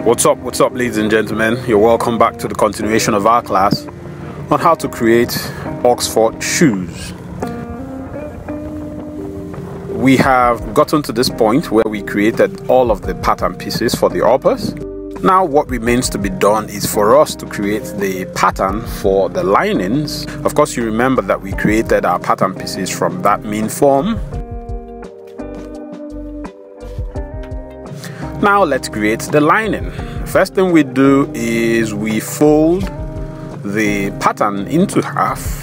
What's up ladies and gentlemen, you're welcome back to the continuation of our class on how to create Oxford shoes. We have gotten to this point where we created all of the pattern pieces for the uppers. Now what remains to be done is for us to create the pattern for the linings. Of course, you remember that we created our pattern pieces from that mean form. Now let's create the lining. First thing we do is we fold the pattern into half.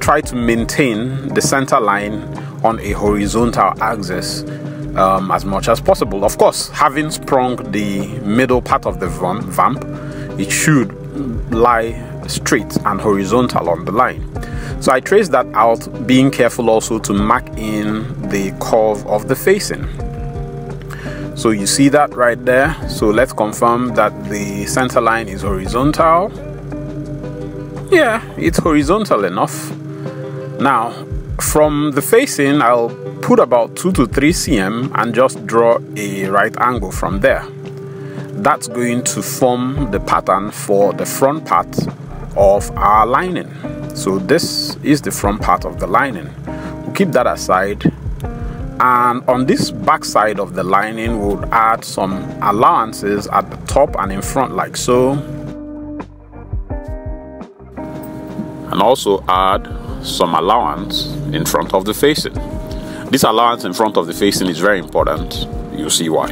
Try to maintain the center line on a horizontal axis as much as possible. Of course, having sprung the middle part of the vamp, it should lie straight and horizontal on the line. So I trace that out, being careful also to mark in the curve of the facing. So you see that right there. So let's confirm that the center line is horizontal. Yeah, it's horizontal enough. Now from the facing, I'll put about 2 to 3 cm and just draw a right angle from there. That's going to form the pattern for the front part of our lining. So this is the front part of the lining. We'll keep that aside. And on this back side of the lining, we'll add some allowances at the top and in front, like so. And also add some allowance in front of the facing. This allowance in front of the facing is very important. You'll see why.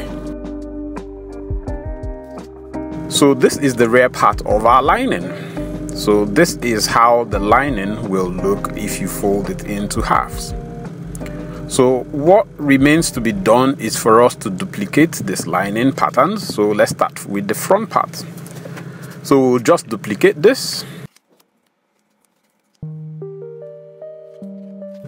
So this is the rear part of our lining. So this is how the lining will look if you fold it into halves. So what remains to be done is for us to duplicate this lining pattern. So let's start with the front part. So we'll just duplicate this.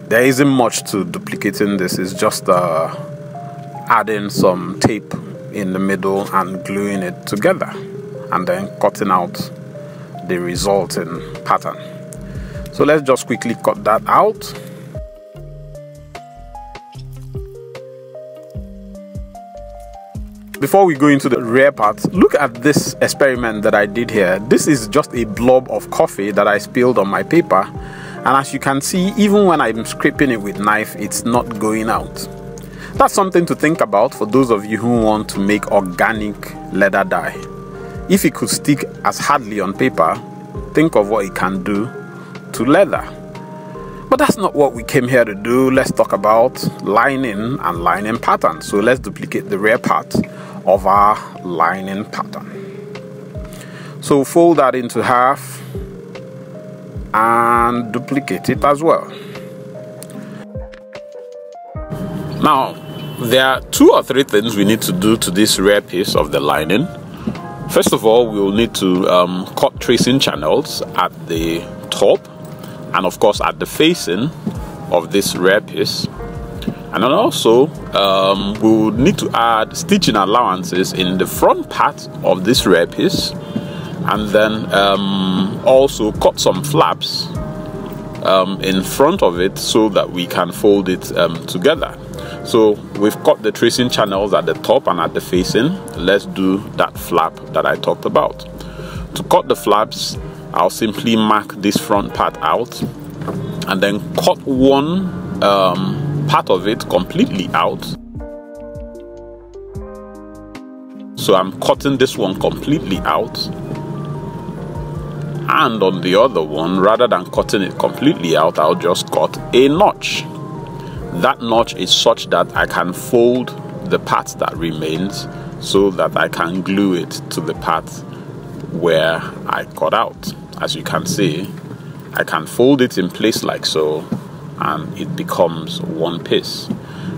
There isn't much to duplicating this, it's just adding some tape in the middle and gluing it together and then cutting out the resulting pattern. So let's just quickly cut that out. Before we go into the rear part, look at this experiment that I did here. This is just a blob of coffee that I spilled on my paper. And as you can see, even when I'm scraping it with knife, it's not going out. That's something to think about for those of you who want to make organic leather dye. If it could stick as hardly on paper, think of what it can do to leather. But that's not what we came here to do. Let's talk about lining and lining pattern. So let's duplicate the rear part of our lining pattern. So fold that into half and duplicate it as well. Now there are 2 or 3 things we need to do to this rear piece of the lining. First of all, we will need to cut tracing channels at the top and of course at the facing of this rear piece. And then also we will need to add stitching allowances in the front part of this rear piece, and then also cut some flaps in front of it so that we can fold it together. So we've cut the tracing channels at the top and at the facing. Let's do that flap that I talked about. To cut the flaps, I'll simply mark this front part out and then cut one part of it completely out. So I'm cutting this one completely out, and on the other one, rather than cutting it completely out, I'll just cut a notch. That notch is such that I can fold the part that remains so that I can glue it to the part where I cut out. As you can see, I can fold it in place like so, and it becomes one piece.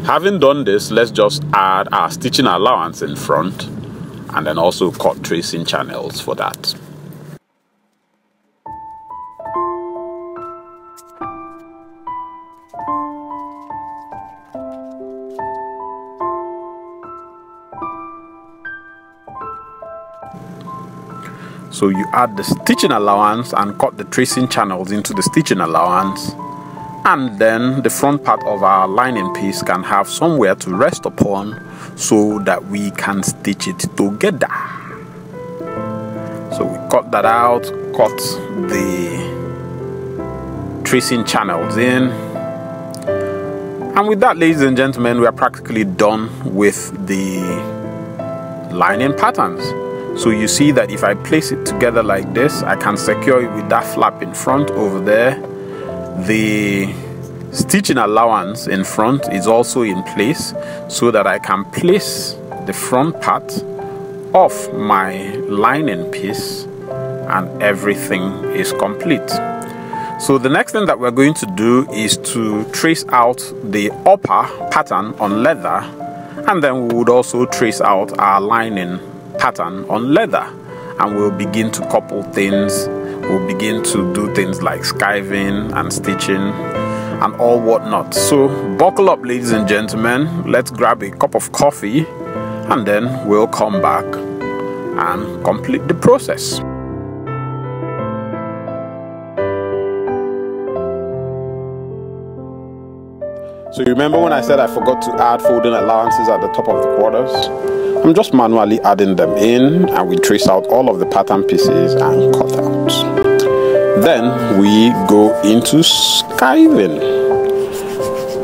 Having done this, let's just add our stitching allowance in front and then also cut tracing channels for that. So you add the stitching allowance and cut the tracing channels into the stitching allowance, and then the front part of our lining piece can have somewhere to rest upon so that we can stitch it together. So we cut that out, cut the tracing channels in, and with that, ladies and gentlemen, we are practically done with the lining patterns. So you see that if I place it together like this, I can secure it with that flap in front over there. The stitching allowance in front is also in place so that I can place the front part of my lining piece and everything is complete. So the next thing that we're going to do is to trace out the upper pattern on leather, and then we would also trace out our lining pattern on leather, and we'll begin to couple things. We'll begin to do things like skiving and stitching and all whatnot. So buckle up, ladies and gentlemen, let's grab a cup of coffee and then we'll come back and complete the process. So you remember when I said I forgot to add folding allowances at the top of the quarters? I'm just manually adding them in, and we trace out all of the pattern pieces and cut out. Then we go into skiving.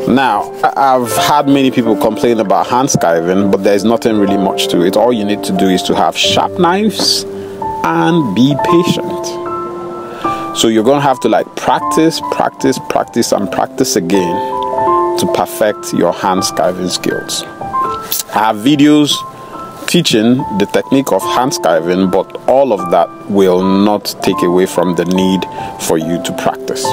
Now, I've had many people complain about hand skiving, but there's nothing really much to it. All you need to do is to have sharp knives and be patient. So you're going to have to like practice and practice again to perfect your hand skiving skills. I have videos teaching the technique of hand skiving, but all of that will not take away from the need for you to practice.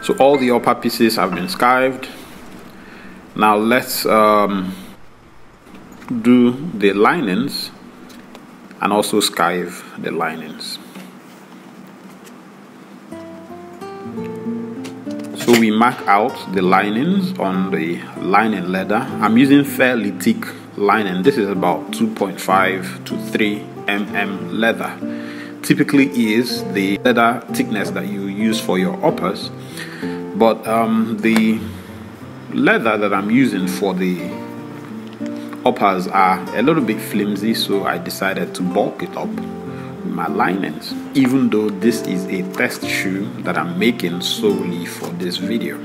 So all the upper pieces have been skived. Now let's do the linings and also skive the linings. So we mark out the linings on the lining leather. I'm using fairly thick lining. This is about 2.5 to 3 mm leather. Typically is the leather thickness that you use for your uppers, but the leather that I'm using for the uppers are a little bit flimsy, so I decided to bulk it up with my linings, even though this is a test shoe that I'm making solely for this video.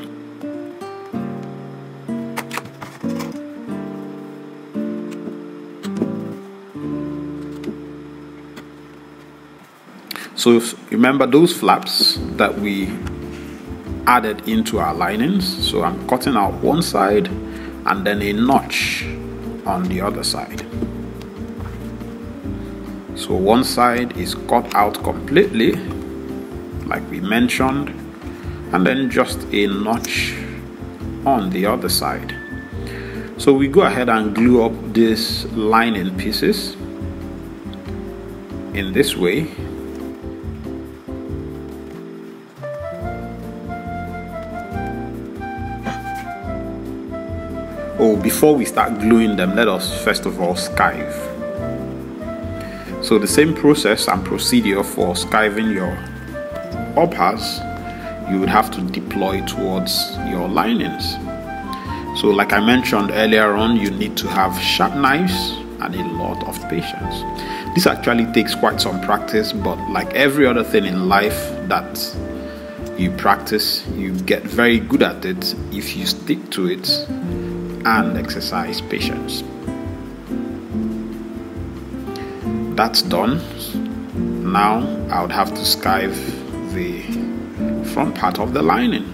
So remember those flaps that we added into our linings. So I'm cutting out one side and then a notch on the other side. So one side is cut out completely like we mentioned, and then just a notch on the other side. So we go ahead and glue up these lining pieces in this way. Oh, before we start gluing them, let us first of all skive. So the same process and procedure for skiving your uppers, you would have to deploy towards your linings. So like I mentioned earlier on, you need to have sharp knives and a lot of patience. This actually takes quite some practice, but like every other thing in life that you practice, you get very good at it if you stick to it and exercise patience. That's done. Now I would have to skive the front part of the lining.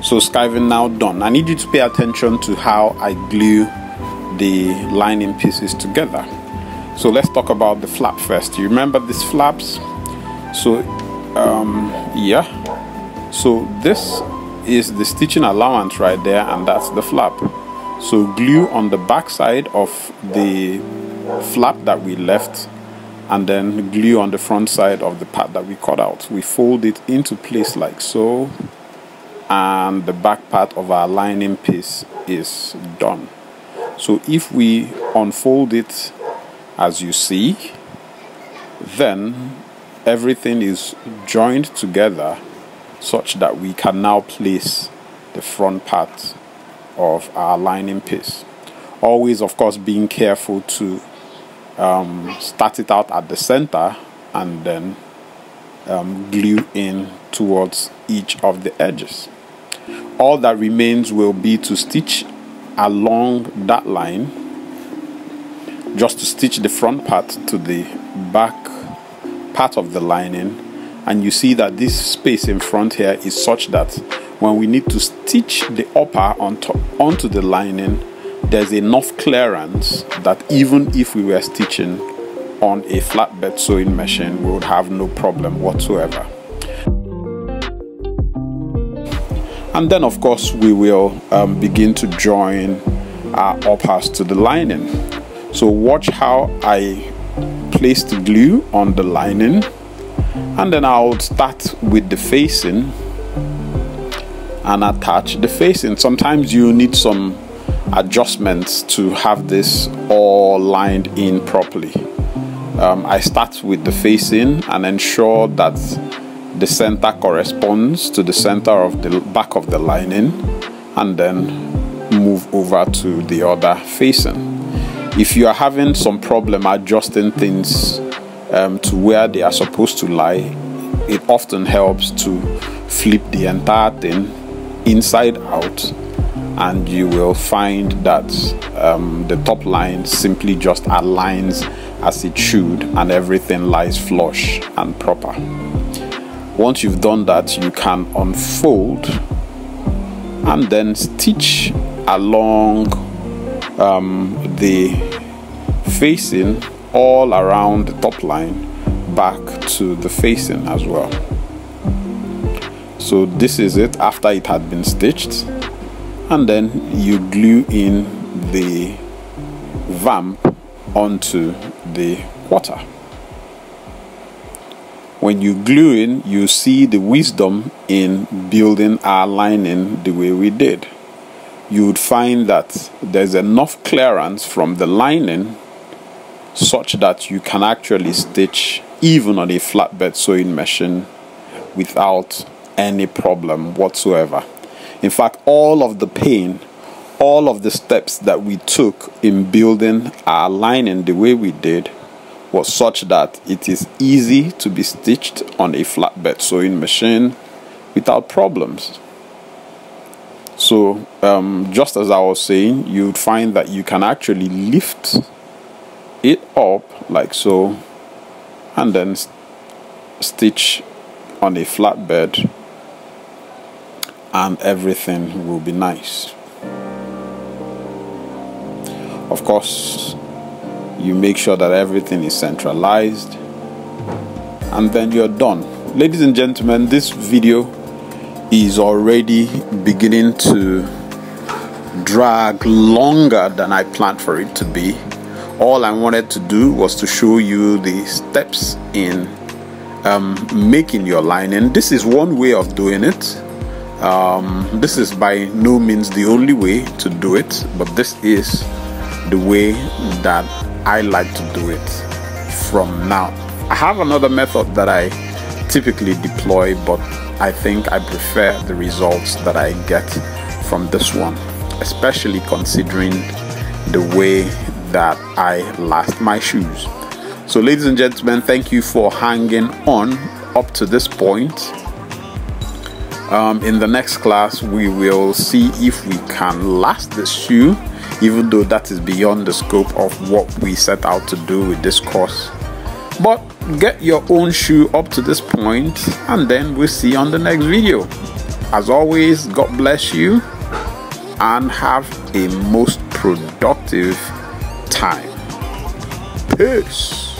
So skiving now done. I need you to pay attention to how I glue the lining pieces together. So let's talk about the flap first. You remember these flaps? So yeah, so this is the stitching allowance right there, and that's the flap. So glue on the back side of the flap that we left, and then glue on the front side of the part that we cut out. We fold it into place like so, and the back part of our lining piece is done. So if we unfold it as you see, then everything is joined together such that we can now place the front part of our lining piece. Always, of course, being careful to start it out at the center and then glue in towards each of the edges. All that remains will be to stitch along that line, just to stitch the front part to the back part of the lining. And you see that this space in front here is such that when we need to stitch the upper onto the lining, there's enough clearance that even if we were stitching on a flatbed sewing machine, we would have no problem whatsoever. And then of course we will begin to join our uppers to the lining. So watch how I place the glue on the lining, and then I'll start with the facing and attach the facing. Sometimes you need some adjustments to have this all lined in properly. I start with the facing and ensure that the center corresponds to the center of the back of the lining, and then move over to the other facing. If you are having some problem adjusting things to where they are supposed to lie, it often helps to flip the entire thing inside out, and you will find that the top line simply just aligns as it should, and everything lies flush and proper. Once you've done that, you can unfold and then stitch along the facing all around the top line back to the facing as well. So this is it after it had been stitched, and then you glue in the vamp onto the quarter. When you glue in, you see the wisdom in building our lining the way we did. You would find that there's enough clearance from the lining such that you can actually stitch even on a flatbed sewing machine without any problem whatsoever. In fact, all of the pain, all of the steps that we took in building our lining the way we did was such that it is easy to be stitched on a flatbed sewing machine without problems. So just as I was saying, you'd find that you can actually lift it up like so, and then stitch on a flatbed, and everything will be nice. Of course, you make sure that everything is centralized, and then you're done. Ladies and gentlemen, this video is already beginning to drag longer than I planned for it to be. All I wanted to do was to show you the steps in making your lining. This is one way of doing it. This is by no means the only way to do it, but this is the way that I like to do it from now. I have another method that I typically deploy, but I think I prefer the results that I get from this one, especially considering the way that I last my shoes. So ladies and gentlemen, thank you for hanging on up to this point. In the next class, we will see if we can last this shoe, even though that is beyond the scope of what we set out to do with this course. But get your own shoe up to this point, and then we'll see you on the next video. As always, God bless you and have a most productive time. Peace.